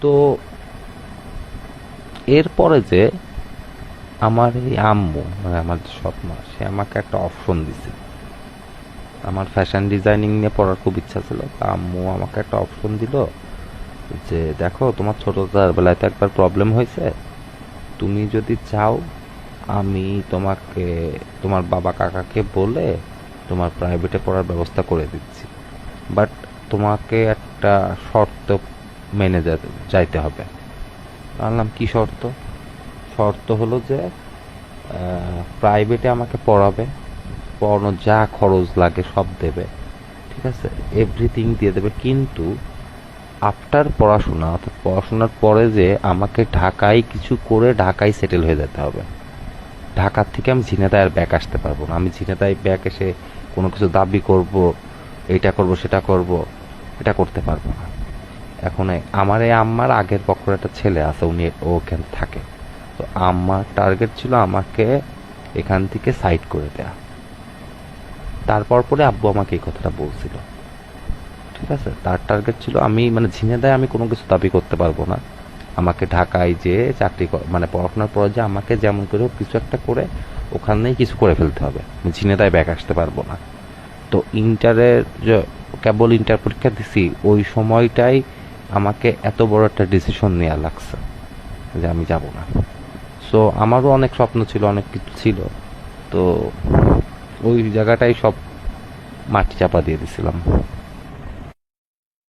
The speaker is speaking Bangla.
তো এরপরে যে আমার এই আম্মু মানে আমার যে সৎ মা সে আমাকে একটা অপশন দিছে। আমার ফ্যাশন ডিজাইনিং নিয়ে পড়ার খুব ইচ্ছা ছিল, তা আম্মু আমাকে একটা অপশন দিল যে দেখো তোমার ছোটদার বেলায় তো একবার প্রবলেম হয়েছে, তুমি যদি চাও আমি তোমাকে তোমার বাবা কাকাকে বলে তোমার প্রাইভেটে পড়ার ব্যবস্থা করে দিচ্ছি, বাট তোমাকে একটা শর্ত মেনে যাইতে হবে। বললাম কি শর্ত? শর্ত হলো যে প্রাইভেটে আমাকে পড়াবে, পড়ানো যা খরচ লাগে সব দেবে, ঠিক আছে, এভরিথিং দিয়ে দেবে, কিন্তু আফটার পড়াশোনা অর্থাৎ পড়াশোনার পরে যে আমাকে ঢাকায় কিছু করে ঢাকায় সেটেল হয়ে যেতে হবে। ঢাকার থেকে আমি ঝিনাইদহ আর ব্যাক আসতে পারবো না। আমি ঝিনাইদহ ব্যাক এসে কোনো কিছু দাবি করব, এইটা করব সেটা করব, এটা করতে পারবো না। এখন আমার এই আম্মার আগের পক্ষের একটা ছেলে আছে, উনি ওখানে থাকে। তো আমার টার্গেট ছিল আমাকে এখান থেকে সাইড করে দেয়া। তারপর পরে আব্বু আমাকে এই কথাটা বলছিল, ঠিক আছে। তার টার্গেট ছিল আমি মানে ঝিনাইদহে আমি কোনো কিছু দাবি করতে পারবো না, আমাকে ঢাকায় যে চাকরি মানে পড়াশোনার পরে যে আমাকে যেমন করে হোক কিছু একটা করে ওখানেই কিছু করে ফেলতে হবে, আমি ঝিনাইদহে ব্যাক আসতে পারবো না। তো ইন্টারের যে কেবল ইন্টার পরীক্ষা দিছি ওই সময়টাই আমাকে এত বড় একটা ডিসিশন নেওয়া লাগছে যে আমি যাব না। সো আমারও অনেক স্বপ্ন ছিল, অনেক কিছু ছিল, তো ওই জায়গাটাই সব মাটি চাপা দিয়ে দিছিলাম।